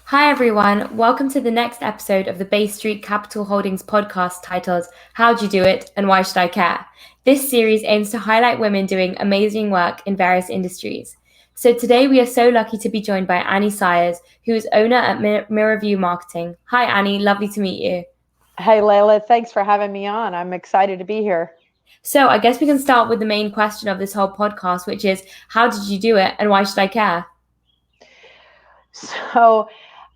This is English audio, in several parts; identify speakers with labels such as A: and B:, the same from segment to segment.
A: Hi everyone, welcome to the next episode of the Bay Street Capital Holdings podcast titled How'd You Do It and Why Should I Care? This series aims to highlight women doing amazing work in various industries. So today we are so lucky to be joined by Annie Sayers, who is owner at Mirrorview Marketing. Hi Annie, lovely to meet you.
B: Hey, Laila, thanks for having me on. I'm excited to be here.
A: So I guess we can start with the main question of this whole podcast, which is how did you do it and why should I care?
B: So,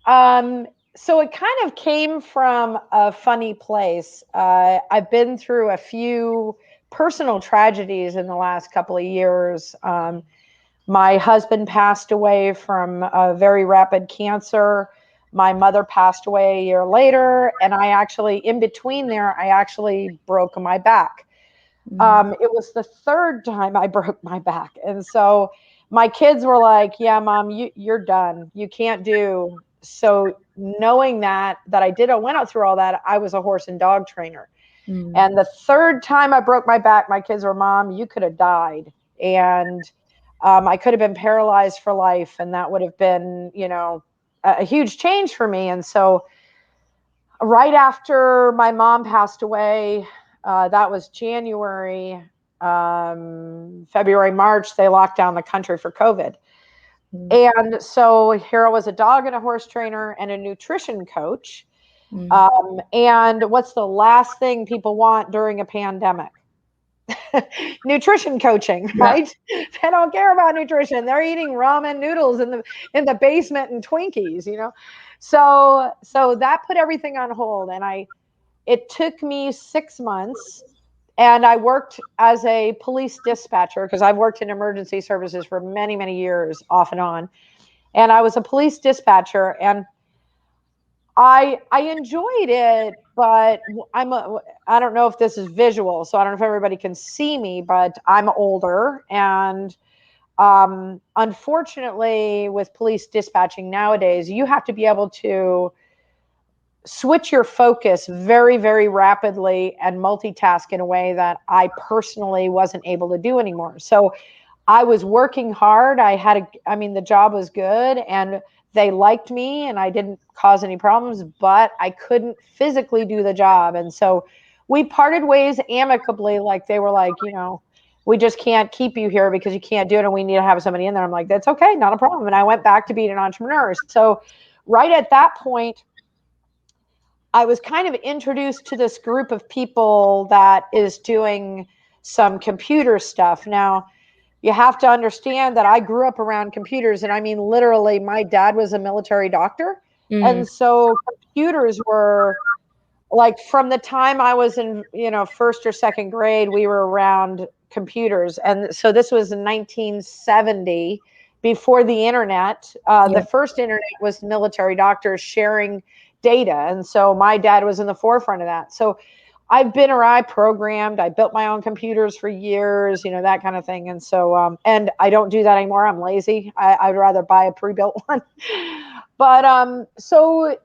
B: um, so it kind of came from a funny place. I've been through a few personal tragedies in the last couple of years. My husband passed away from a very rapid cancer. My mother passed away a year later, and in between there, I actually broke my back. It was the third time I broke my back. And so my kids were like, yeah, mom, you're done. You can't do. So knowing I went out through all that, I was a horse and dog trainer. And the third time I broke my back, my kids were, mom, you could have died. And I could have been paralyzed for life. And that would have been, a huge change for me. And so right after my mom passed away, that was January, February, March, they locked down the country for COVID. And so here I was, a dog and a horse trainer and a nutrition coach. And what's the last thing people want during a pandemic? Nutrition coaching, right? They don't care about nutrition. They're eating ramen noodles in the basement and Twinkies, So that put everything on hold. And it took me 6 months, and I worked as a police dispatcher because I've worked in emergency services for many, many years off and on. And I was a police dispatcher, and I enjoyed it, but I don't know if this is visual, so I don't know if everybody can see me, but I'm older, and unfortunately with police dispatching nowadays, you have to be able to switch your focus very, very rapidly and multitask in a way that I personally wasn't able to do anymore. So I was working hard. The job was good and they liked me and I didn't cause any problems, but I couldn't physically do the job. And so we parted ways amicably. Like they were like, we just can't keep you here because you can't do it and we need to have somebody in there. I'm like, that's okay, not a problem. And I went back to being an entrepreneur. So right at that point, I was kind of introduced to this group of people that is doing some computer stuff. Now, you have to understand that I grew up around computers, and I mean, literally, my dad was a military doctor. And so computers were like from the time I was in, first or second grade, we were around computers. And so this was in 1970 before the internet. The first internet was military doctors sharing data. And so my dad was in the forefront of that. So I programmed, I built my own computers for years, that kind of thing. And so, and I don't do that anymore. I'm lazy. I'd rather buy a pre-built one. But so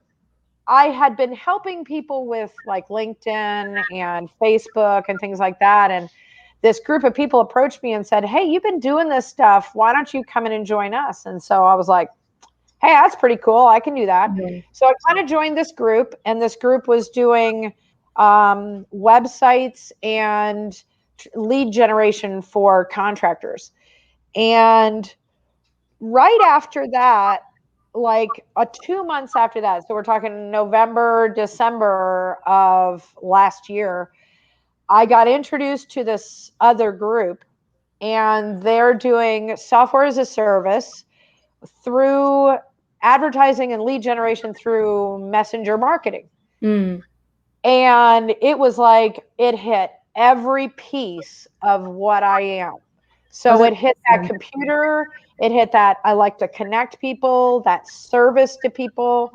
B: I had been helping people with like LinkedIn and Facebook and things like that. And this group of people approached me and said, hey, you've been doing this stuff. Why don't you come in and join us? And so I was like, hey, that's pretty cool. I can do that. So I kind of joined this group, and this group was doing websites and lead generation for contractors. And right after that, like 2 months after that, so we're talking November, December of last year, I got introduced to this other group, and they're doing software as a service through advertising and lead generation through messenger marketing. And it was like it hit every piece of what I am. So it hit that computer, it hit that I like to connect people, that service to people.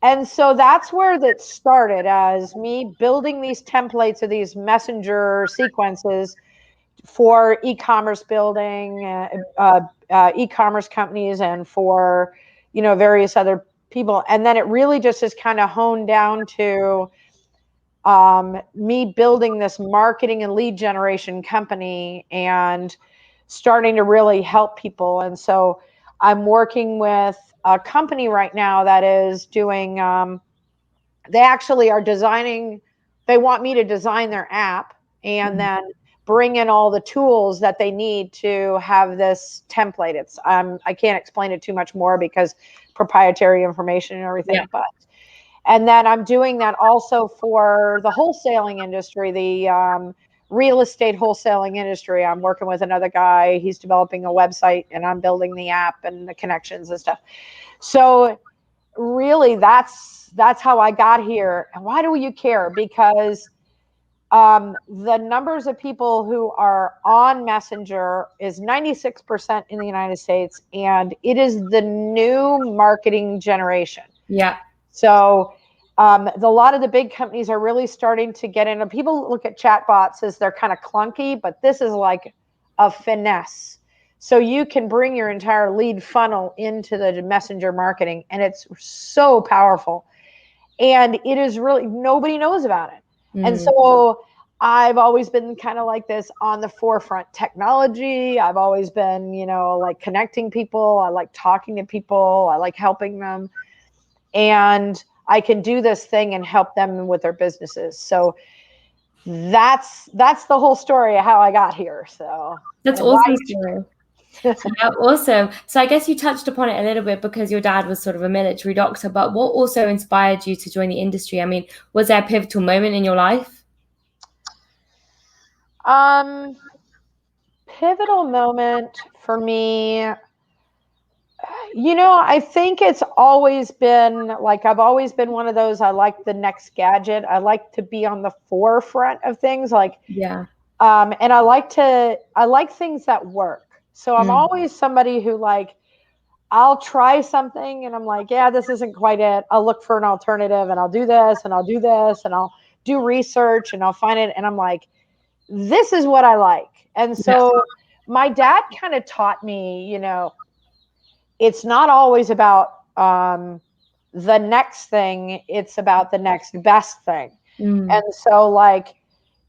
B: And so that's where that started, as me building these templates of these messenger sequences for e-commerce building, e-commerce companies, and for various other people. And then it really just is kind of honed down to me building this marketing and lead generation company and starting to really help people. And so I'm working with a company right now that is doing, they actually are designing, they want me to design their app and then bring in all the tools that they need to have this template. It's, I can't explain it too much more because proprietary information and everything, but, and then I'm doing that also for the wholesaling industry, the real estate wholesaling industry. I'm working with another guy. He's developing a website and I'm building the app and the connections and stuff. So really that's how I got here. And why do you care? Because the numbers of people who are on Messenger is 96% in the United States, and it is the new marketing generation.
A: Yeah.
B: So a lot of the big companies are really starting to get in. People look at chatbots as they're kind of clunky, but this is like a finesse. So you can bring your entire lead funnel into the messenger marketing, and it's so powerful. And it is really, nobody knows about it. And so I've always been kind of like this on the forefront technology. I've always been, like connecting people. I like talking to people. I like helping them. And I can do this thing and help them with their businesses. So that's the whole story of how I got here. So
A: that's awesome story. Yeah, awesome. So I guess you touched upon it a little bit because your dad was sort of a military doctor, but what also inspired you to join the industry? I mean, was there a pivotal moment in your life?
B: Pivotal moment for me, I think it's always been like, I've always been one of those, I like the next gadget. I like to be on the forefront of things, like,
A: yeah.
B: And I like things that work. So I'm always somebody who, like, I'll try something and I'm like, yeah, this isn't quite it. I'll look for an alternative and I'll do this and I'll do this and I'll do research and I'll find it. And I'm like, this is what I like. And so my dad kind of taught me, it's not always about the next thing. It's about the next best thing. And so, like,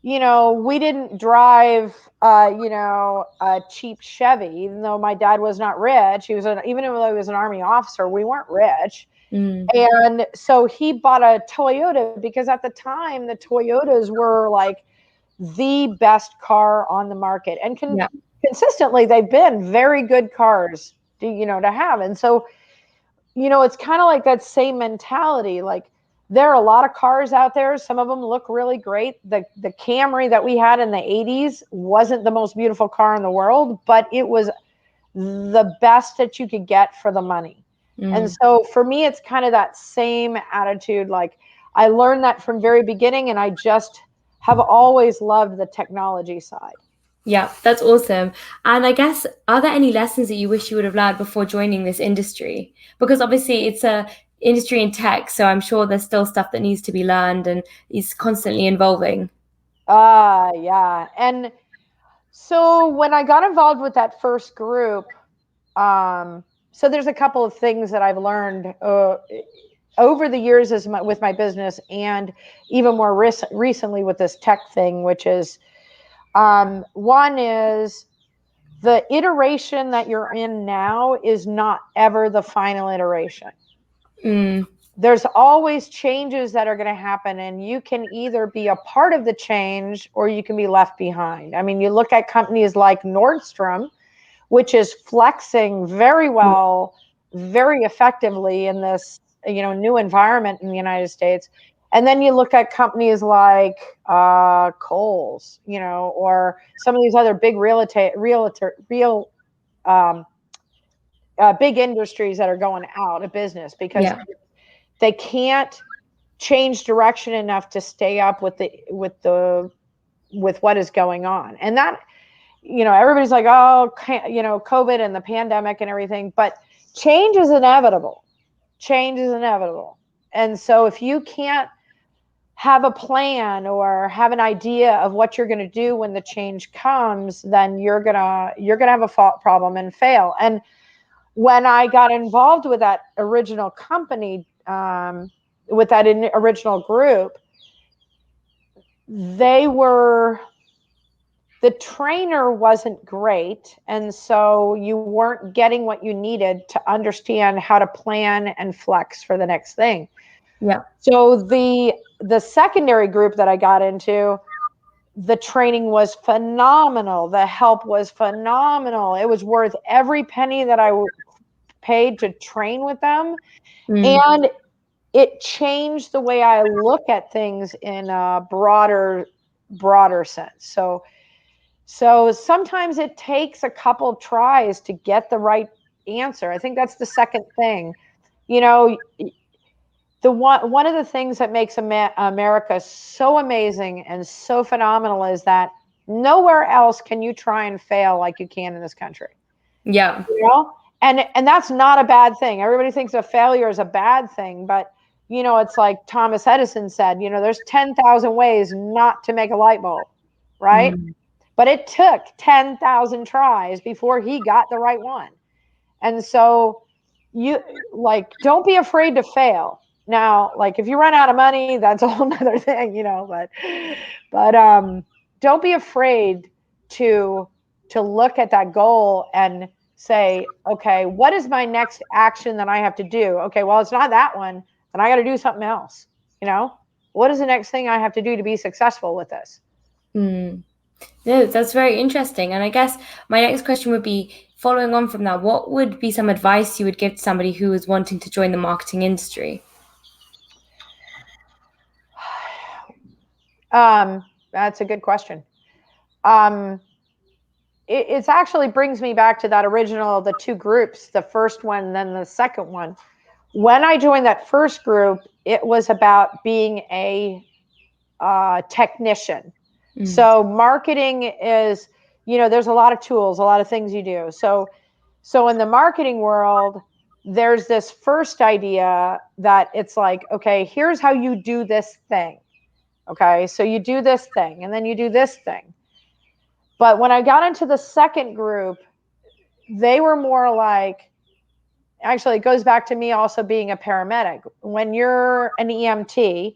B: we didn't drive, a cheap Chevy, even though my dad was not rich. Even though he was an Army officer, we weren't rich. And so he bought a Toyota because at the time the Toyotas were like the best car on the market, and consistently they've been very good cars to have. And so, it's kind of like that same mentality. Like, there are a lot of cars out there. Some of them look really great. The Camry that we had in the 80s wasn't the most beautiful car in the world, but it was the best that you could get for the money. And so for me, it's kind of that same attitude. Like, I learned that from very beginning, and I just have always loved the technology side.
A: Yeah, that's awesome. And I guess, are there any lessons that you wish you would have learned before joining this industry? Because obviously it's a industry in tech, so I'm sure there's still stuff that needs to be learned and is constantly evolving.
B: Yeah. And so when I got involved with that first group, so there's a couple of things that I've learned over the years with my business, and even more recently with this tech thing, which is, one is, the iteration that you're in now is not ever the final iteration. There's always changes that are going to happen, and you can either be a part of the change or you can be left behind. I mean, you look at companies like Nordstrom, which is flexing very well, very effectively in this, new environment in the United States. And then you look at companies like Kohl's, or some of these other big big industries that are going out of business because they can't change direction enough to stay up with what is going on. And that, everybody's like, oh, COVID and the pandemic and everything, but change is inevitable. And so if you can't have a plan or have an idea of what you're going to do when the change comes, then you're going to have a problem and fail. And when I got involved with that original company, with that original group, they were the trainer wasn't great, and so you weren't getting what you needed to understand how to plan and flex for the next thing.
A: Yeah.
B: So the secondary group that I got into, the training was phenomenal. The help was phenomenal. It was worth every penny that I paid to train with them. And it changed the way I look at things in a broader sense. So sometimes it takes a couple of tries to get the right answer. I think that's the second thing. You know, the one of the things that makes America so amazing and so phenomenal is that nowhere else can you try and fail like you can in this country.
A: Yeah.
B: You know? And that's not a bad thing. Everybody thinks a failure is a bad thing, but you know, it's like Thomas Edison said, you know, there's 10,000 ways not to make a light bulb, right? But it took 10,000 tries before he got the right one. And so you like, don't be afraid to fail. Now, like if you run out of money, that's a whole nother thing, you know, but don't be afraid to look at that goal and say, okay, what is my next action that I have to do? Okay, well, it's not that one, then I got to do something else. You know, what is the next thing I have to do to be successful with this?
A: No, that's very interesting. And I guess my next question would be, following on from that, what would be some advice you would give to somebody who is wanting to join the marketing industry?
B: That's a good question. It actually brings me back to that original, the two groups, the first one, then the second one. When I joined that first group, it was about being a technician. So marketing is, you know, there's a lot of tools, a lot of things you do. So in the marketing world, there's this first idea that it's like, okay, here's how you do this thing. Okay, so you do this thing and then you do this thing. But when I got into the second group, they were more like, actually, it goes back to me also being a paramedic. When you're an EMT,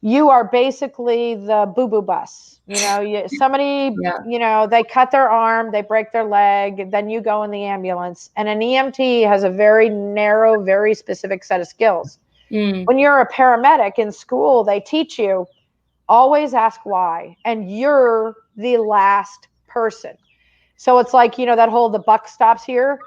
B: you are basically the boo-boo bus. You know, somebody, you know, they cut their arm, they break their leg, then you go in the ambulance. And an EMT has a very narrow, very specific set of skills. When you're a paramedic in school, they teach you always ask why, and you're the last person. So it's like, you know, that whole the buck stops here.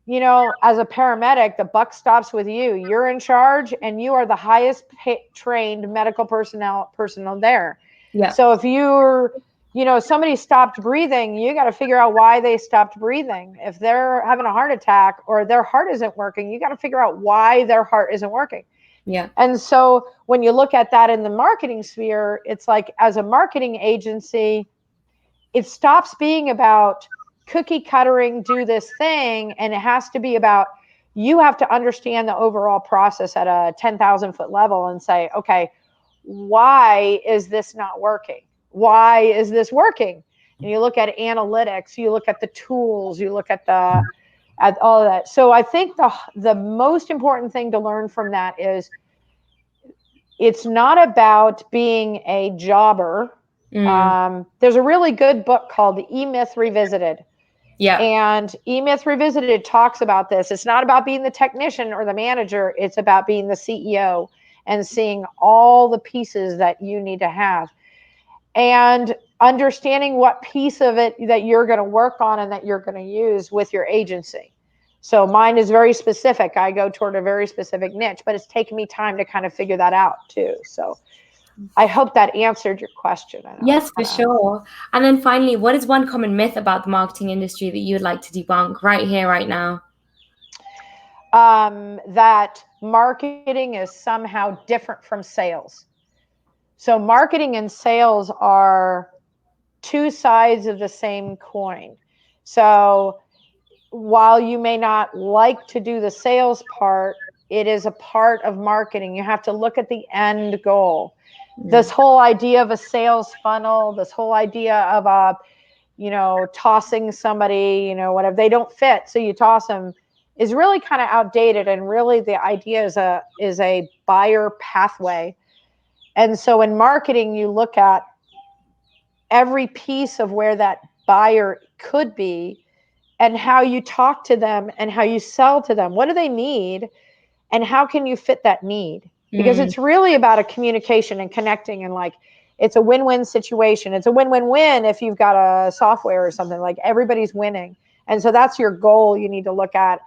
B: You know, as a paramedic, the buck stops with you. You're in charge, and you are the highest trained medical personnel there.
A: Yeah.
B: So if you're, you know, somebody stopped breathing, you got to figure out why they stopped breathing. If they're having a heart attack or their heart isn't working, you got to figure out why their heart isn't working.
A: Yeah.
B: And so when you look at that in the marketing sphere, it's like, as a marketing agency, it stops being about cookie cuttering, do this thing, and it has to be about, you have to understand the overall process at a 10,000 foot level and say, okay, why is this not working? Why is this working? And you look at analytics, you look at the tools, you look at all of that. So I think the most important thing to learn from that is, it's not about being a jobber. There's a really good book called E-Myth Revisited.
A: Yeah.
B: And E-Myth Revisited talks about this. It's not about being the technician or the manager. It's about being the CEO and seeing all the pieces that you need to have, and understanding what piece of it that you're going to work on and that you're going to use with your agency. So mine is very specific. I go toward a very specific niche, but it's taken me time to kind of figure that out too. So I hope that answered your question.
A: Yes, for sure. And then finally, what is one common myth about the marketing industry that you would like to debunk right here, right now?
B: That marketing is somehow different from sales. So marketing and sales are two sides of the same coin. So while you may not like to do the sales part, it is a part of marketing. You have to look at the end goal. This whole idea of a sales funnel, this whole idea of you know, tossing somebody, you know, whatever, they don't fit, so you toss them, is really kind of outdated. And really the idea is a buyer pathway. And so in marketing, you look at every piece of where that buyer could be, and how you talk to them and how you sell to them. What do they need? And how can you fit that need? Because it's really about a communication and connecting, and like, it's a win-win situation. It's a win-win-win if you've got a software or something, like everybody's winning. And so that's your goal you need to look at,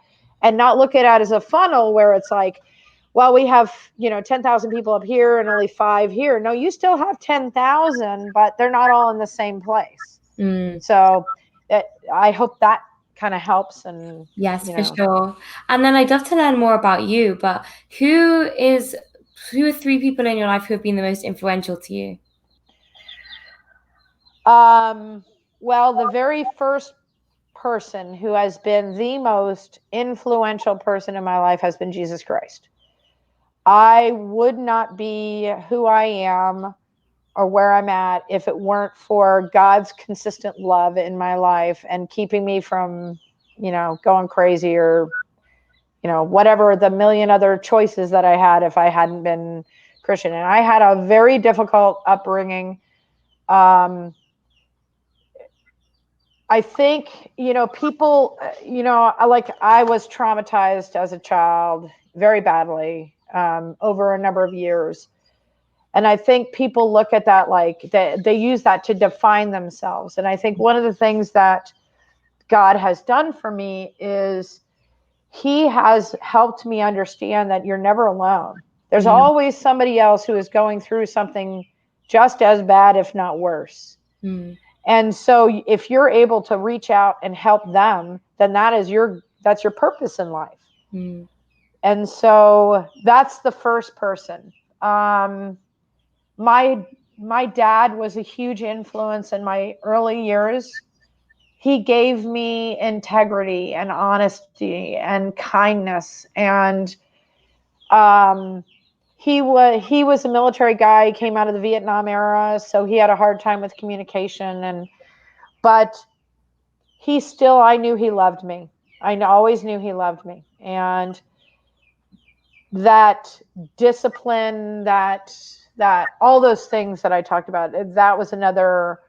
B: and not look at it as a funnel where it's like, well, we have, 10,000 people up here and only 5 here. No, you still have 10,000, but they're not all in the same place. So I hope that kind of helps. And
A: yes, for sure. And then I'd love to learn more about you, but who are 3 people in your life who have been the most influential to you?
B: Well, the very first person who has been the most influential person in my life has been Jesus Christ. I would not be who I am or where I'm at if it weren't for God's consistent love in my life and keeping me from, going crazy, or, whatever the million other choices that I had if I hadn't been Christian. And I had a very difficult upbringing. I think, people, like, I was traumatized as a child very badly, over a number of years. And I think people look at that like they use that to define themselves. And I think one of the things that God has done for me is he has helped me understand that you're never alone. There's always somebody else who is going through something just as bad, if not worse. And so if you're able to reach out and help them, then that's your purpose in life. And so that's the first person. My dad was a huge influence in my early years. He gave me integrity and honesty and kindness. And he was a military guy. He came out of the Vietnam era, so he had a hard time with communication. But I knew he loved me. I always knew he loved me. And that discipline, that all those things that I talked about, that was another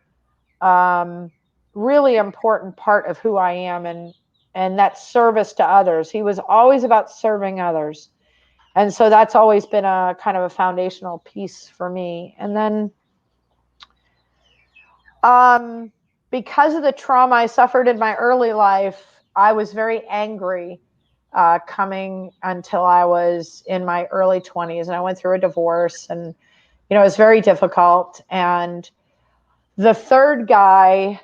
B: really important part of who I am, and that service to others. He was always about serving others. And so that's always been a kind of a foundational piece for me. And then because of the trauma I suffered in my early life, I was very angry coming until I was in my early 20s. And I went through a divorce, and, it was very difficult. And the third person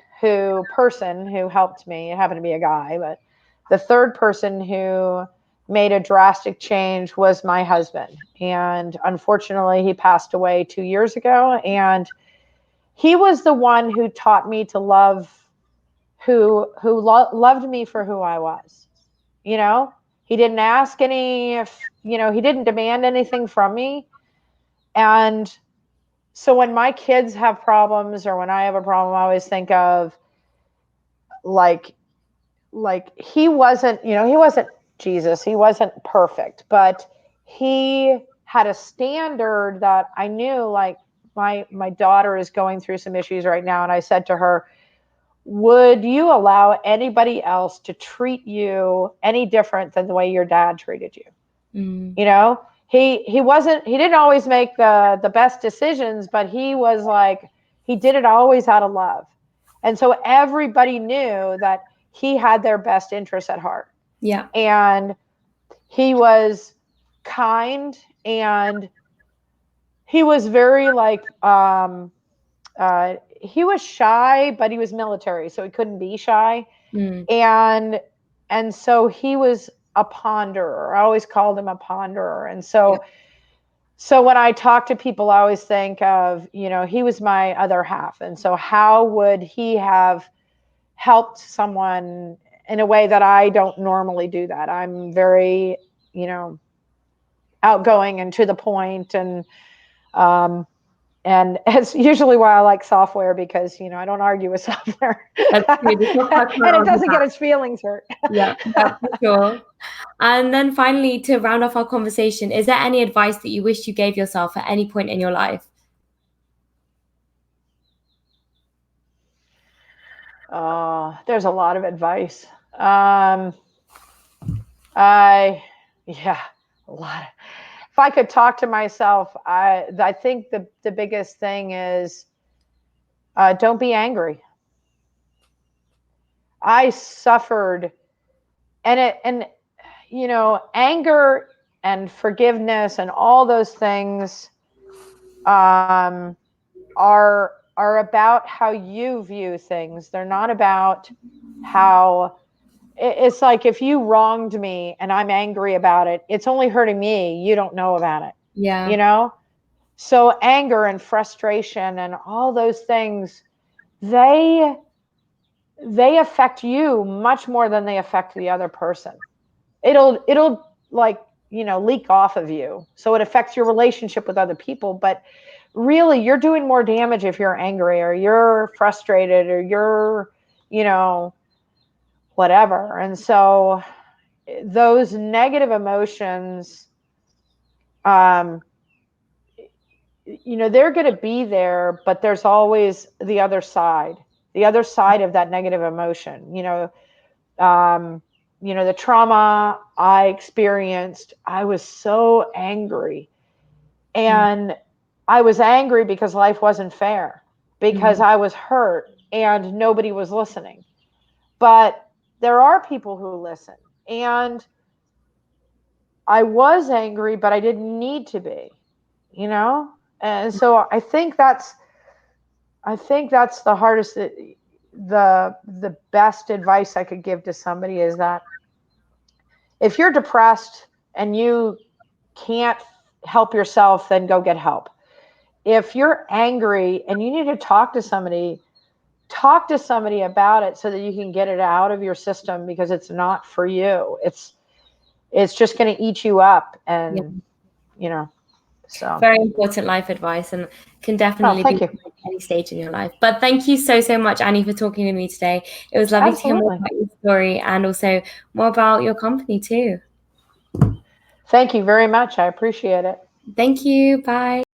B: who helped me, it happened to be a guy, but the third person who made a drastic change was my husband. And unfortunately, he passed away 2 years ago. And he was the one who taught me to love, who loved me for who I was. He didn't ask he didn't demand anything from me. And so when my kids have problems, or when I have a problem, I always think of like he wasn't Jesus. He wasn't perfect, but he had a standard that I knew, like, my daughter is going through some issues right now. And I said to her, would you allow anybody else to treat you any different than the way your dad treated you? He didn't always make the best decisions, but he was like, he did it always out of love. And so everybody knew that he had their best interests at heart.
A: Yeah.
B: And he was kind, and he was very he was shy, but he was military, so he couldn't be shy. And so he was a ponderer. I always called him a ponderer. And so when I talk to people, I always think of, he was my other half. And so how would he have helped someone in a way that I don't normally do that? I'm very, outgoing and to the point. And it's usually why I like software, because, I don't argue with software. And it doesn't get its feelings hurt.
A: Yeah, for sure. And then finally, to round off our conversation, is there any advice that you wish you gave yourself at any point in your life?
B: There's a lot of advice. Yeah, a lot. If I could talk to myself, I think the biggest thing is don't be angry. I suffered, and anger and forgiveness and all those things are about how you view things. They're not about how. It's like if you wronged me and I'm angry about it, it's only hurting me. You don't know about it.
A: Yeah.
B: So anger and frustration and all those things, they affect you much more than they affect the other person. It'll like, leak off of you. So it affects your relationship with other people, but really you're doing more damage if you're angry or you're frustrated or you're, whatever. And so those negative emotions, they're going to be there, but there's always the other side of that negative emotion. The trauma I experienced, I was so angry. And I was angry because life wasn't fair, because I was hurt and nobody was listening. But there are people who listen. And I was angry, but I didn't need to be, And so I think that's the hardest, the best advice I could give to somebody is that if you're depressed and you can't help yourself, then go get help. If you're angry and you need to talk to somebody about it so that you can get it out of your system, because it's not for you. It's just going to eat you up. And, so.
A: Very important life advice, and can definitely be at any stage in your life. But thank you so much, Annie, for talking to me today. It was lovely to hear more about your story and also more about your company too.
B: Thank you very much. I appreciate it.
A: Thank you. Bye.